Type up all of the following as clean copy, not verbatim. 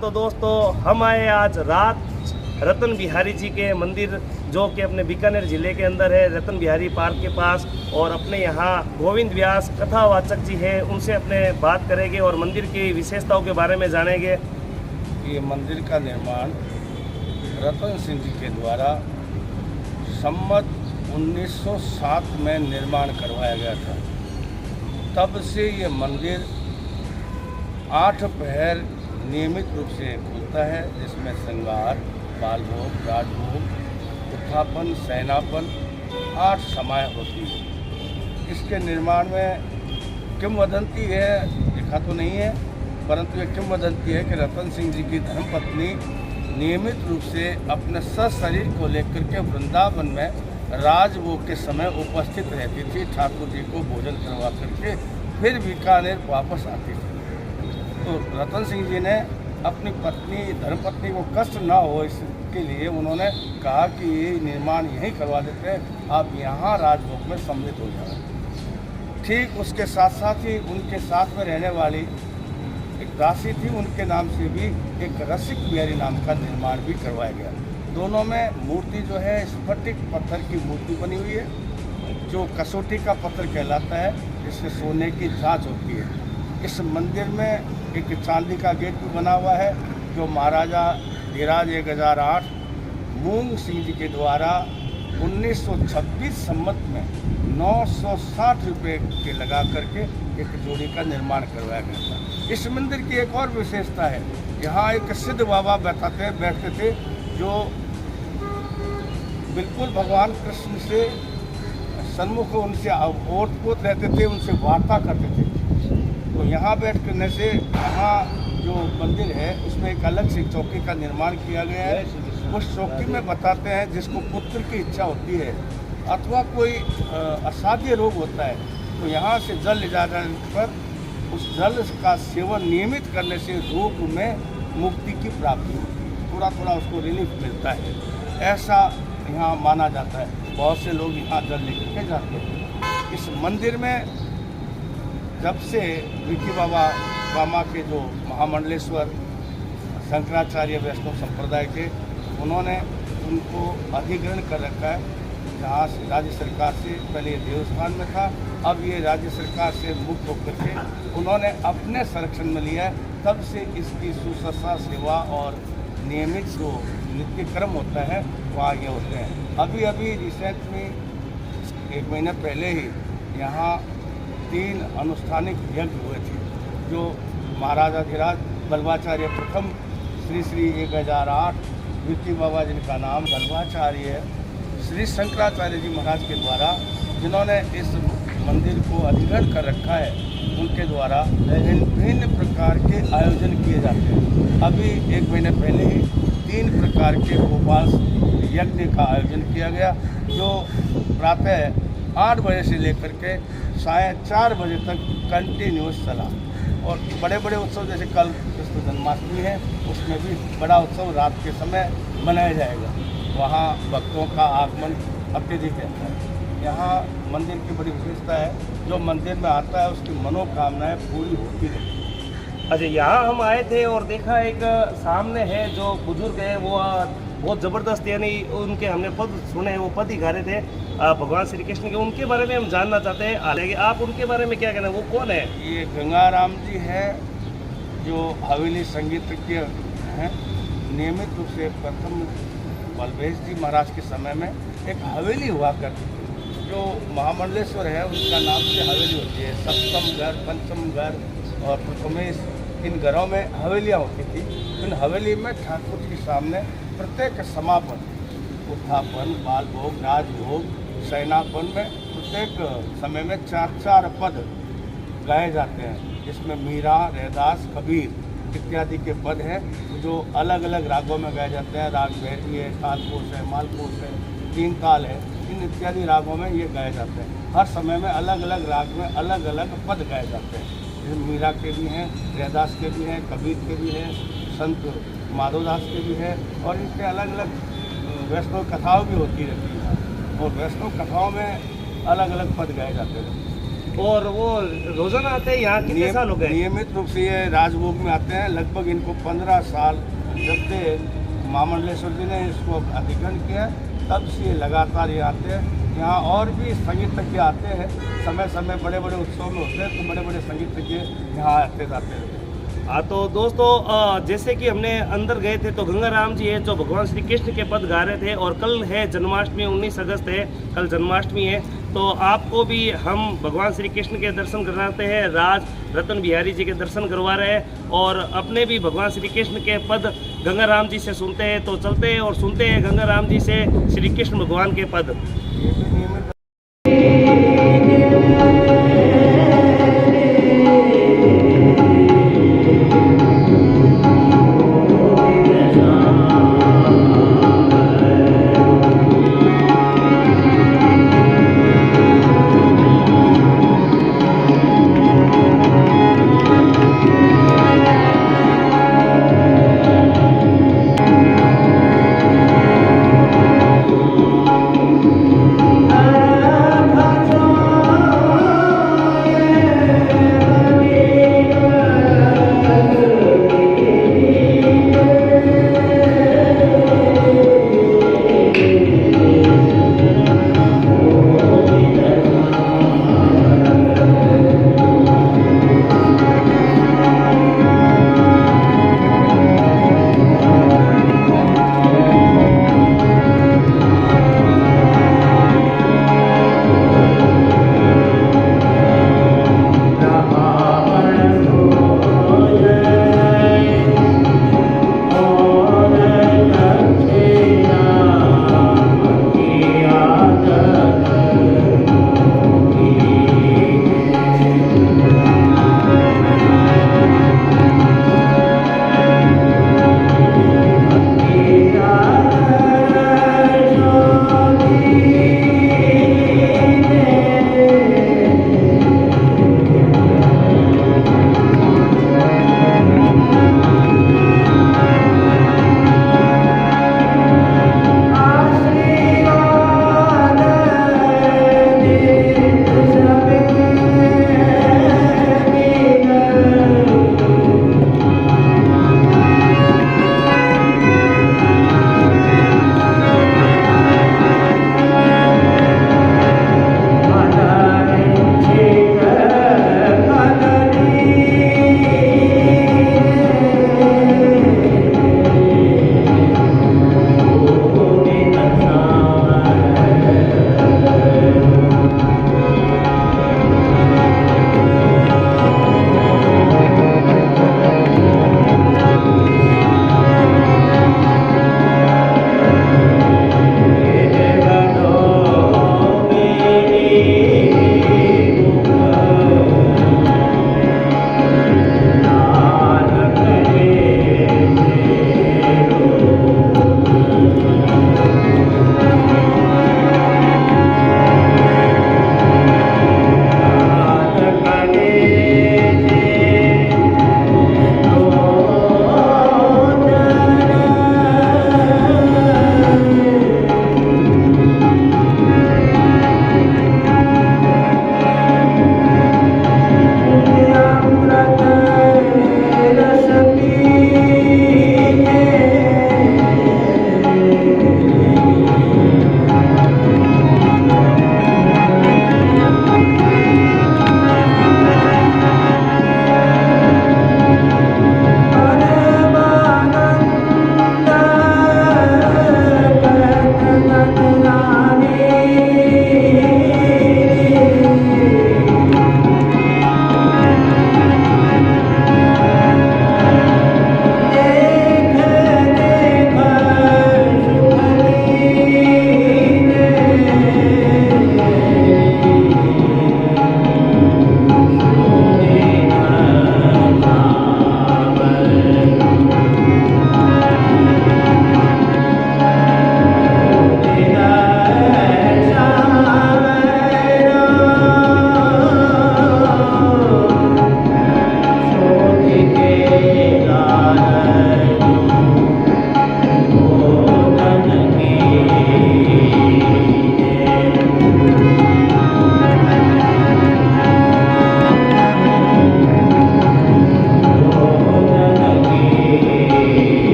तो दोस्तों हम आए आज रात रतन बिहारी जी के मंदिर जो कि अपने बीकानेर ज़िले के अंदर है, रतन बिहारी पार्क के पास। और अपने यहाँ गोविंद व्यास कथावाचक जी है, उनसे अपने बात करेंगे और मंदिर की विशेषताओं के बारे में जानेंगे। ये मंदिर का निर्माण रतन सिंह जी के द्वारा संवत 1907 में निर्माण करवाया गया था। तब से ये मंदिर 8 पहर नियमित रूप से खुलता है, जिसमें श्रृंगार, बालभोग, राजभोग, उत्थापन, शयनापन 8 समाएं होती है। इसके निर्माण में किंवदंती है, लिखा तो नहीं है, परंतु ये किंवदंती है कि रतन सिंह जी की धर्मपत्नी नियमित रूप से अपने सशरीर को लेकर के वृंदावन में राजभोग के समय उपस्थित रहती थी। ठाकुर जी को भोजन करवा करके फिर बीकानेर वापस आती थी। तो रतन सिंह जी ने अपनी पत्नी, धर्मपत्नी को कष्ट ना हो इसके लिए उन्होंने कहा कि ये निर्माण यहीं करवा देते हैं, आप यहाँ राजभोग में सम्मिलित हो जाए। ठीक उसके साथ साथ ही उनके साथ में रहने वाली एक दासी थी, उनके नाम से भी एक रसिक बिहारी नाम का निर्माण भी करवाया गया। दोनों में मूर्ति जो है स्फटिक पत्थर की मूर्ति बनी हुई है, जो कसौटी का पत्थर कहलाता है, जिससे सोने की जांच होती है। इस मंदिर में एक चांदी का गेट भी बना हुआ है, जो महाराजा धीराज 1008 मूंग सिंह जी के द्वारा 1926 संवत में 960 रुपये के लगा करके एक जोड़ी का निर्माण करवाया गया था। इस मंदिर की एक और विशेषता है, यहाँ एक सिद्ध बाबा बैठते थे, जो बिल्कुल भगवान कृष्ण से सन्मुख उनसे ओत-पोत रहते थे, उनसे वार्ता करते थे। तो यहाँ बैठ करने से यहाँ जो मंदिर है उसमें एक अलग से चौकी का निर्माण किया गया है। उस चौकी में बताते हैं जिसको पुत्र की इच्छा होती है अथवा कोई असाध्य रोग होता है, तो यहाँ से जल ले जाने पर उस जल का सेवन नियमित करने से रोग में मुक्ति की प्राप्ति होती है, थोड़ा थोड़ा उसको रिलीफ मिलता है, ऐसा यहाँ माना जाता है। बहुत से लोग यहाँ जल लेकर के जाते हैं। इस मंदिर में जब से विकी बाबा गामा के जो महामंडलेश्वर शंकराचार्य वैष्णव संप्रदाय के, उन्होंने उनको अधिग्रहण कर रखा है, जहाँ राज्य सरकार से पहले ये देवस्थान में था, अब ये राज्य सरकार से मुक्त होकर के उन्होंने अपने संरक्षण में लिया है। तब से इसकी सुश्रूषा सेवा और नियमित जो नित्य कर्म होता है वहाँ ये होते हैं। अभी अभी रिसेंट में 1 महीने पहले ही यहाँ 3 अनुष्ठानिक यज्ञ हुए थे, जो महाराजाधिराज बल्लभाचार्य प्रथम श्री श्री 1008 विकी बाबा जिनका नाम बल्लभाचार्य है, श्री शंकराचार्य जी महाराज के द्वारा, जिन्होंने इस मंदिर को अधिग्रहण कर रखा है, उनके द्वारा विभिन्न प्रकार के आयोजन किए जाते हैं। अभी 1 महीने पहले ही 3 प्रकार के गोपाल यज्ञ का आयोजन किया गया, जो प्रातः 8 बजे से लेकर के साय 4 बजे तक कंटिन्यूस चला। और बड़े बड़े उत्सव जैसे कल कृष्ण जन्माष्टमी है, उसमें भी बड़ा उत्सव रात के समय मनाया जाएगा। वहाँ भक्तों का आगमन अत्यधिक रहता है। यहाँ मंदिर की बड़ी विशेषता है, जो मंदिर में आता है उसकी मनोकामनाएं पूरी होती रहती है। अच्छा, यहाँ हम आए थे और देखा एक सामने है जो बुजुर्ग है, वो बहुत ज़बरदस्त, यानी उनके हमने पद सुने हैं, वो पद ही गा रहे थे भगवान श्री कृष्ण के। उनके बारे में हम जानना चाहते हैं, हालांकि आप उनके बारे में क्या कहना, वो कौन है? ये गंगाराम जी है, जो हवेली संगीतज्ञ हैं। नियमित रूप से प्रथम बलवेश जी महाराज के समय में एक हवेली हुआ करती थी, जो महामंडलेश्वर है उनका नाम से हवेली होती है। सप्तम घर, पंचम घर और प्रथमेश, इन घरों में हवेलियाँ होती थी। इन हवेली में ठाकुर जी के सामने प्रत्येक समापन, उत्थापन, बाल भोग, राजभोग, शयनापन में प्रत्येक समय में 4-4 पद गाए जाते हैं, जिसमें मीरा, रैदास, कबीर इत्यादि के पद हैं, जो अलग अलग रागों में गाए जाते हैं। राग भैरवी है, तालकोश है, मालकोश है, 3 ताल है, इन इत्यादि रागों में ये गाए जाते हैं। हर समय में अलग अलग राग में अलग अलग पद गाए जाते हैं। जैसे मीरा के भी हैं, रैदास के भी हैं, कबीर के भी हैं, संत माधोदास के भी हैं, और इनके अलग अलग वैष्णव कथाओं भी होती रहती हैं, और वैष्णव कथाओं में अलग अलग पद गाए जाते हैं। और वो रोजाना आते हैं यहाँ? कितने साल हो गए? नियमित रूप से ये राजभोग में आते हैं। लगभग इनको 15 साल जब से महामंडलेश्वर जी ने इसको अधिग्रहण किया, तब से ये लगातार ये आते हैं। यहाँ और भी संगीतज्ञ आते हैं, समय समय बड़े बड़े उत्सव में होते हैं, तो बड़े बड़े संगीतज्ञ यहाँ आते जाते हैं। हाँ, तो दोस्तों जैसे कि हमने अंदर गए थे तो गंगाराम जी है जो भगवान श्री कृष्ण के पद गा रहे थे, और कल है जन्माष्टमी, 19 अगस्त है, कल जन्माष्टमी है। तो आपको भी हम भगवान श्री कृष्ण के दर्शन कराते हैं, राज रतन बिहारी जी के दर्शन करवा रहे हैं, और अपने भी भगवान श्री कृष्ण के पद गंगाराम जी से सुनते हैं। तो चलते हैं और सुनते हैं गंगाराम जी से श्री कृष्ण भगवान के पद। ये भी नियमित Hare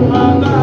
माता